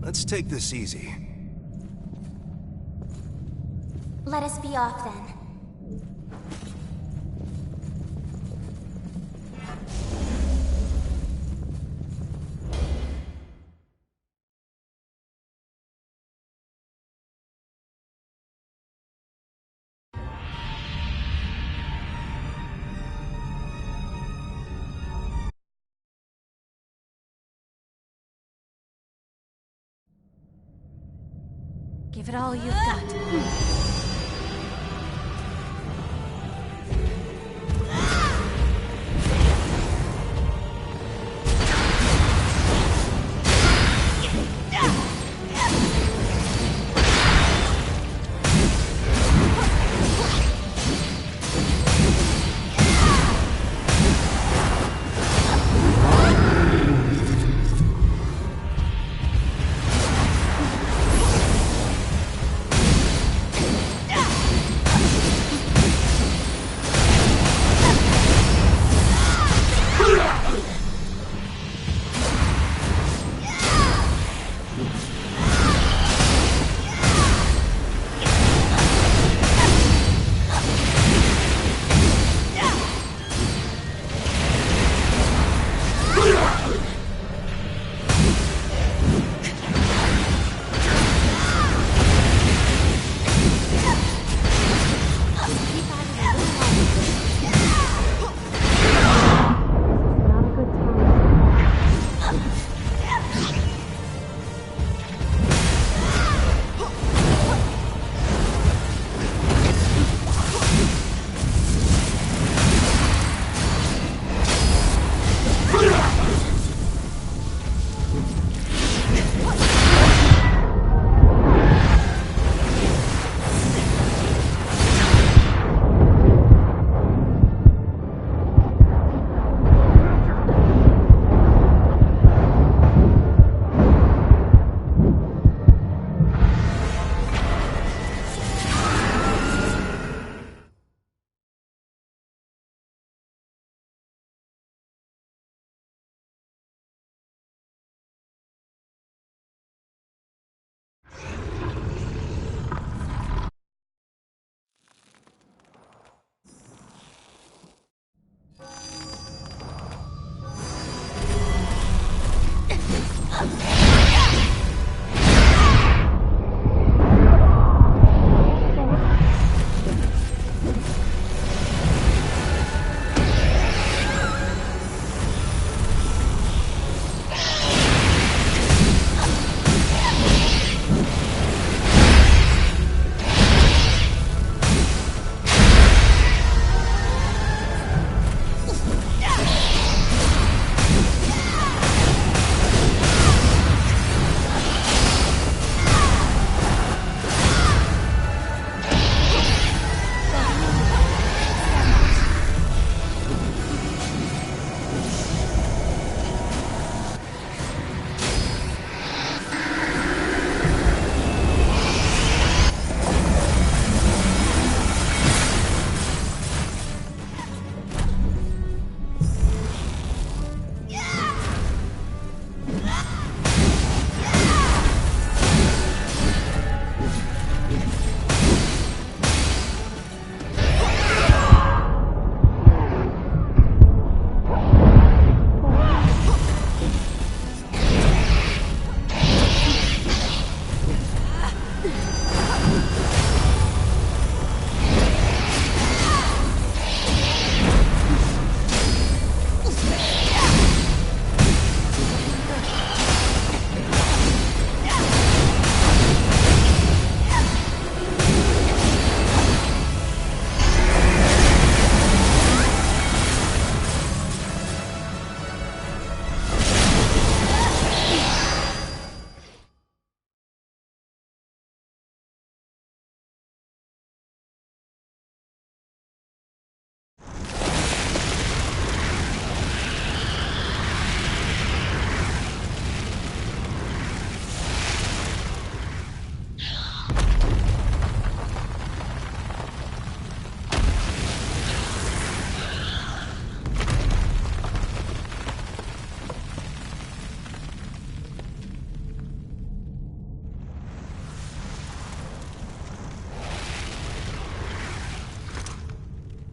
Let's take this easy. Let us be off then. Give it all you've got.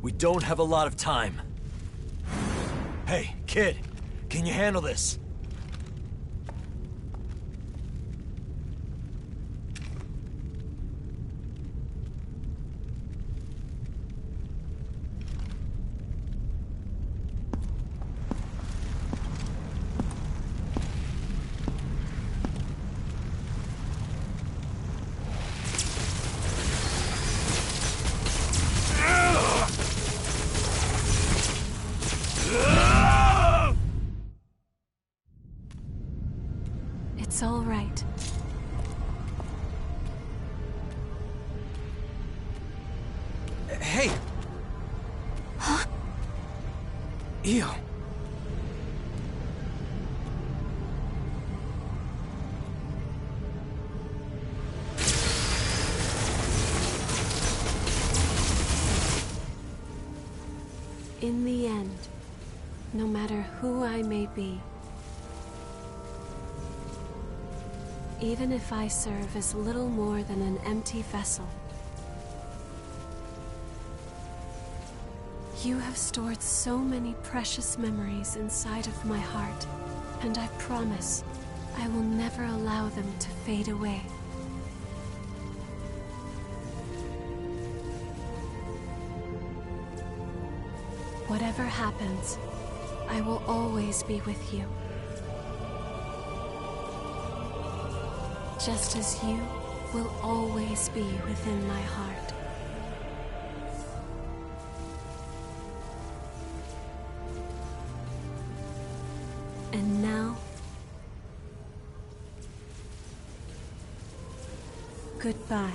We don't have a lot of time. Hey, kid, can you handle this? It's all right. Hey! Huh? Ew. In the end, no matter who I may be, even if I serve as little more than an empty vessel, you have stored so many precious memories inside of my heart, and I promise I will never allow them to fade away. Whatever happens, I will always be with you. Just as you will always be within my heart. And now, goodbye.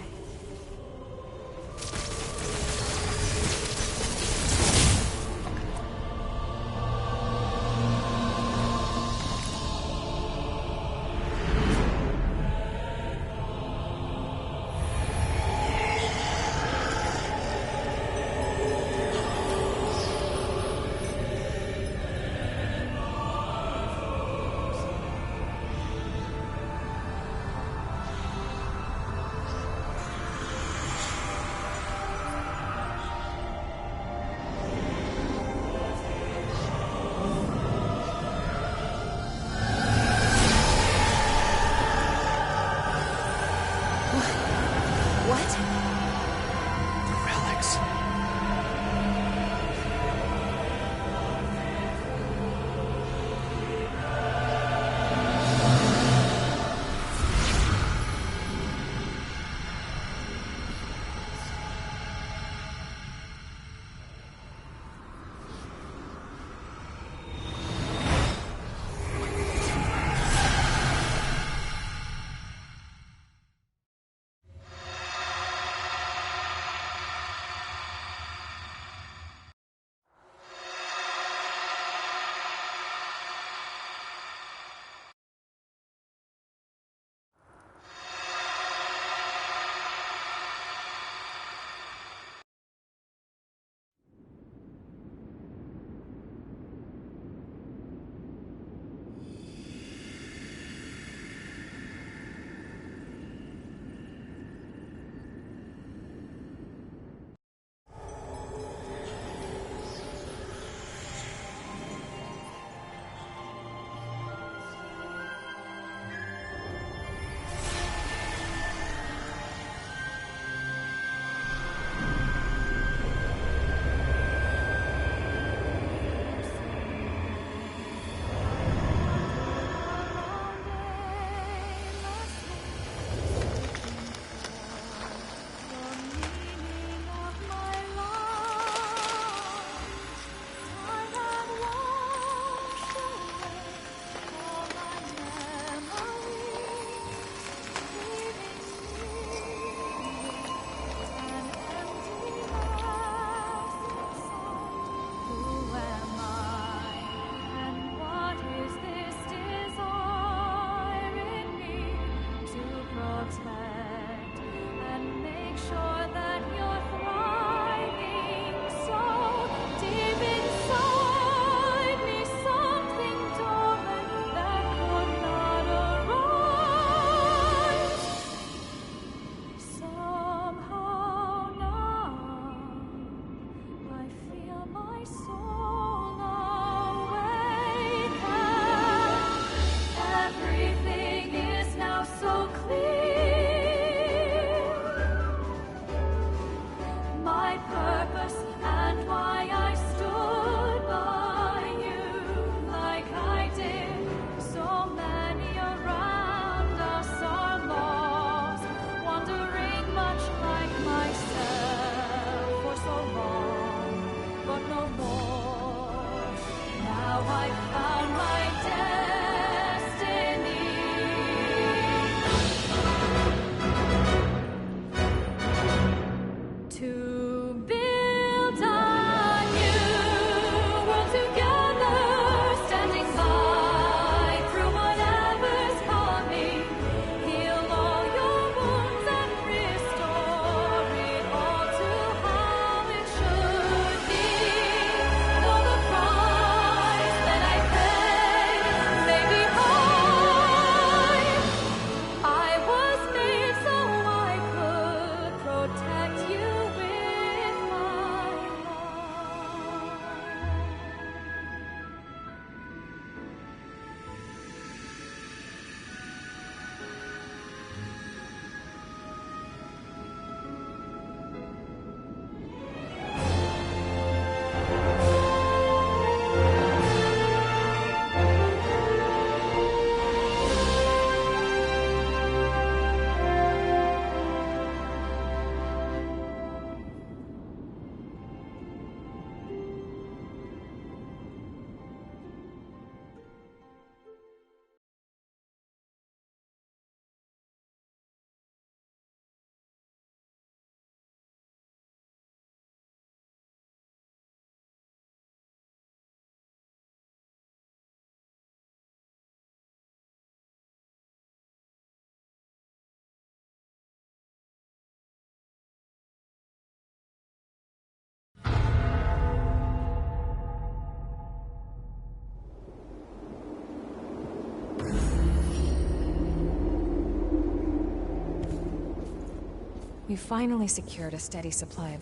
We finally secured a steady supply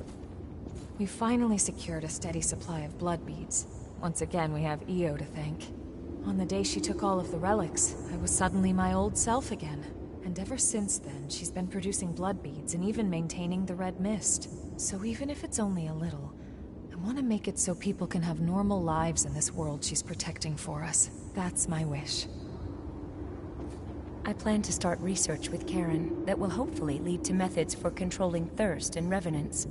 of blood beads. Once again, we have Io to thank. On the day she took all of the relics, I was suddenly my old self again. And ever since then, she's been producing blood beads and even maintaining the red mist. So even if it's only a little, I want to make it so people can have normal lives in this world she's protecting for us. That's my wish. I plan to start research with Karen that will hopefully lead to methods for controlling thirst and revenants.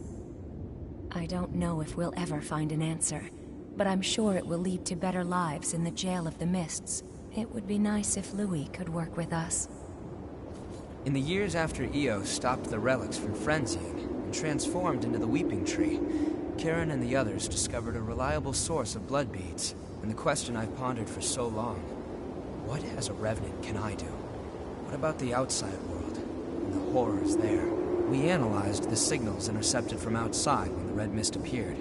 I don't know if we'll ever find an answer, but I'm sure it will lead to better lives in the Jail of the Mists. It would be nice if Louis could work with us. In the years after Io stopped the relics from frenzying and transformed into the Weeping Tree, Karen and the others discovered a reliable source of blood beads, and the question I've pondered for so long: what as a Revenant can I do? What about the outside world, and the horrors there? We analyzed the signals intercepted from outside when the red mist appeared.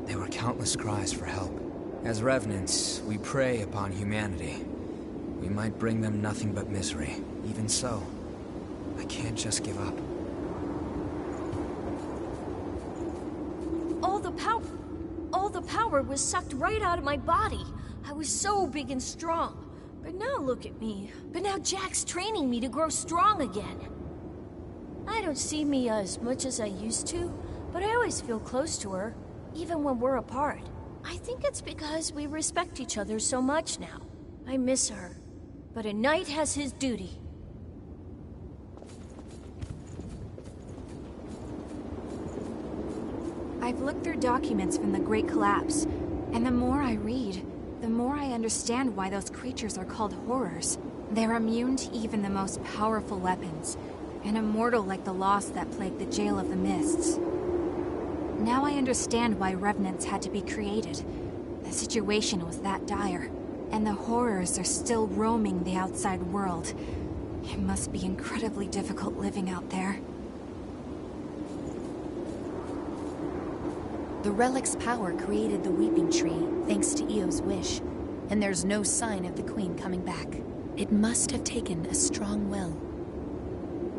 There were countless cries for help. As Revenants, we prey upon humanity. We might bring them nothing but misery. Even so, I can't just give up. All the power was sucked right out of my body. I was so big and strong. But now look at me. But now Jack's training me to grow strong again. I don't see Mia as much as I used to, but I always feel close to her, even when we're apart. I think it's because we respect each other so much now. I miss her, but a knight has his duty. I've looked through documents from the Great Collapse, and the more I read, the more I understand why those creatures are called horrors. They're immune to even the most powerful weapons, and immortal like the lost that plagued the Jail of the Mists. Now I understand why Revenants had to be created. The situation was that dire, and the horrors are still roaming the outside world. It must be incredibly difficult living out there. The relic's power created the Weeping Tree, thanks to Io's wish, and there's no sign of the Queen coming back. It must have taken a strong will.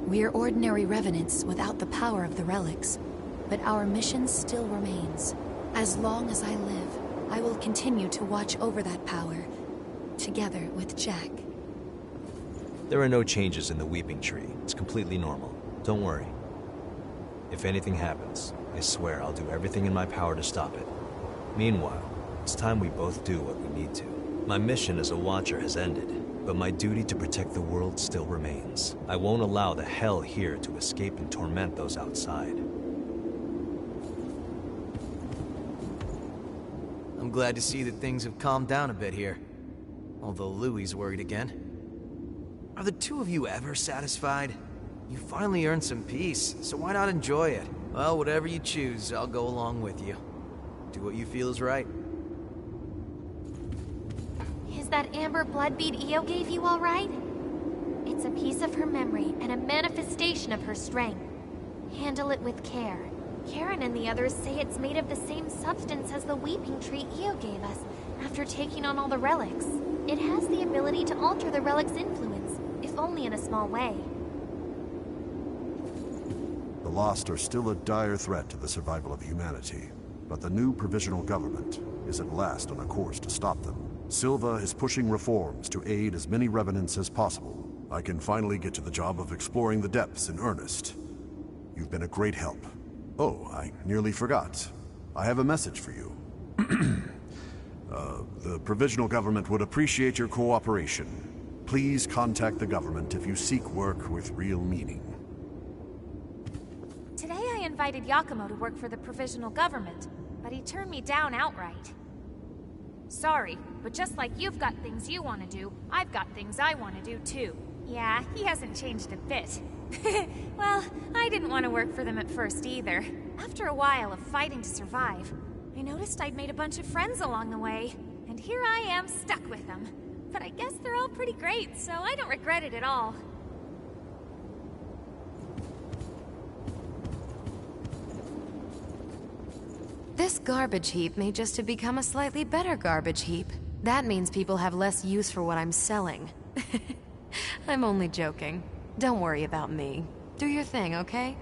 We're ordinary Revenants without the power of the relics, but our mission still remains. As long as I live, I will continue to watch over that power, together with Jack. There are no changes in the Weeping Tree. It's completely normal. Don't worry. If anything happens, I swear I'll do everything in my power to stop it. Meanwhile, it's time we both do what we need to. My mission as a Watcher has ended, but my duty to protect the world still remains. I won't allow the hell here to escape and torment those outside. I'm glad to see that things have calmed down a bit here. Although Louie's worried again. Are the two of you ever satisfied? You finally earned some peace, so why not enjoy it? Well, whatever you choose, I'll go along with you. Do what you feel is right. Is that amber blood bead Io gave you all right? It's a piece of her memory and a manifestation of her strength. Handle it with care. Karen and the others say it's made of the same substance as the Weeping Tree Io gave us after taking on all the relics. It has the ability to alter the relic's influence, if only in a small way. The Lost are still a dire threat to the survival of humanity, but the new provisional government is at last on a course to stop them. Silva is pushing reforms to aid as many Revenants as possible. I can finally get to the job of exploring the depths in earnest. You've been a great help. Oh, I nearly forgot. I have a message for you. The provisional government would appreciate your cooperation. Please contact the government if you seek work with real meaning. Today I invited Yakumo to work for the provisional government, but he turned me down outright. Sorry, but just like you've got things you want to do, I've got things I want to do too. Yeah, he hasn't changed a bit. Well, I didn't want to work for them at first either. After a while of fighting to survive, I noticed I'd made a bunch of friends along the way, and here I am stuck with them. But I guess they're all pretty great, so I don't regret it at all. This garbage heap may just have become a slightly better garbage heap. That means people have less use for what I'm selling. I'm only joking. Don't worry about me. Do your thing, okay?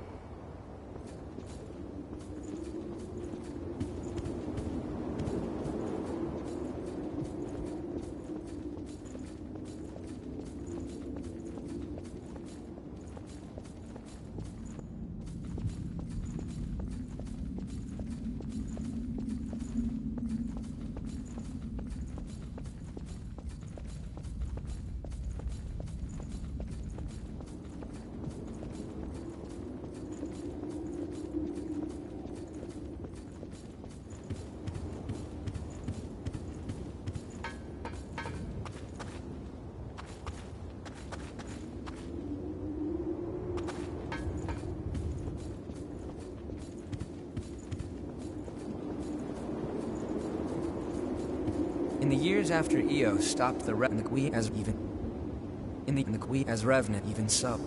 the years after Io stopped the Revenant, as Revenant, even so.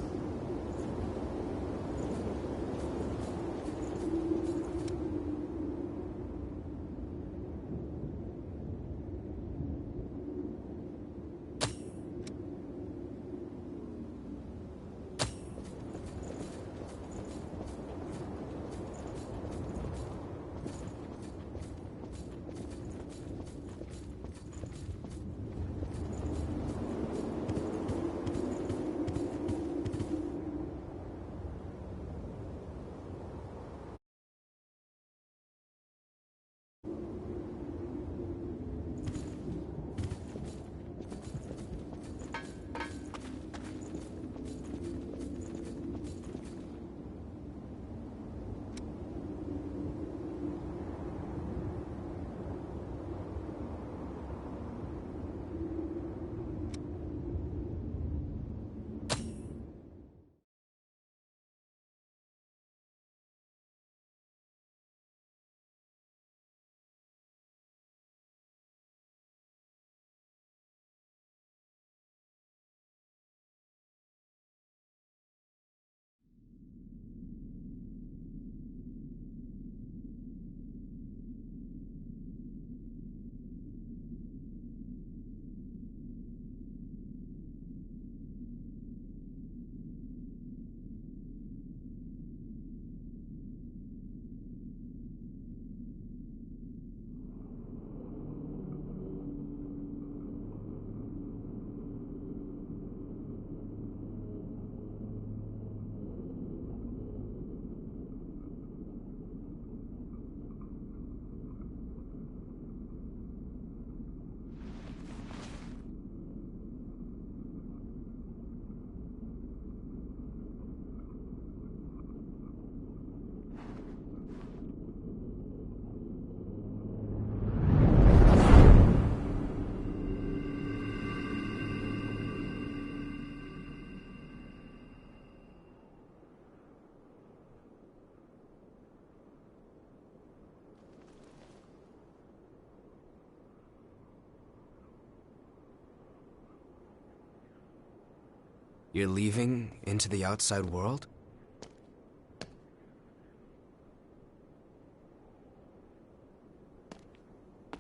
You're leaving into the outside world?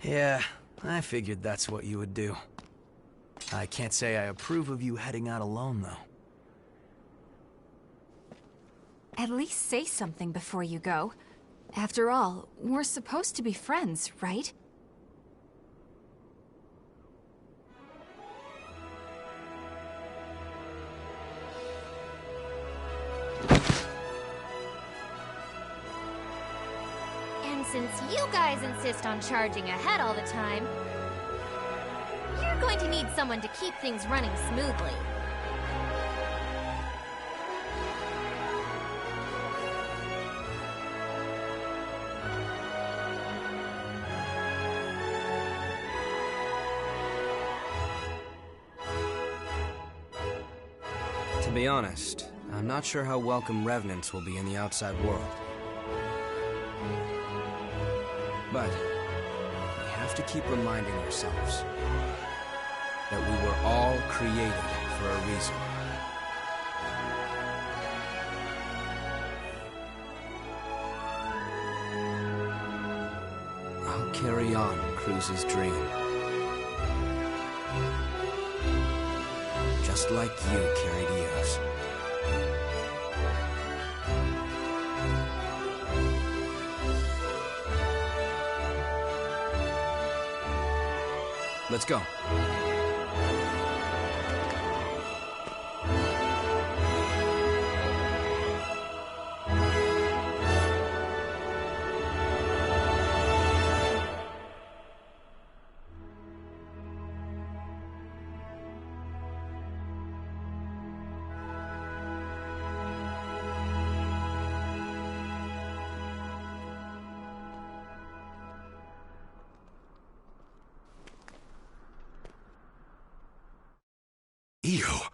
Yeah, I figured that's what you would do. I can't say I approve of you heading out alone, though. At least say something before you go. After all, we're supposed to be friends, right? And since you guys insist on charging ahead all the time, you're going to need someone to keep things running smoothly. To be honest, I'm not sure how welcome Revenants will be in the outside world. But we have to keep reminding ourselves that we were all created for a reason. I'll carry on Cruz's dream. Just like you carried Eos. Let's go. Io,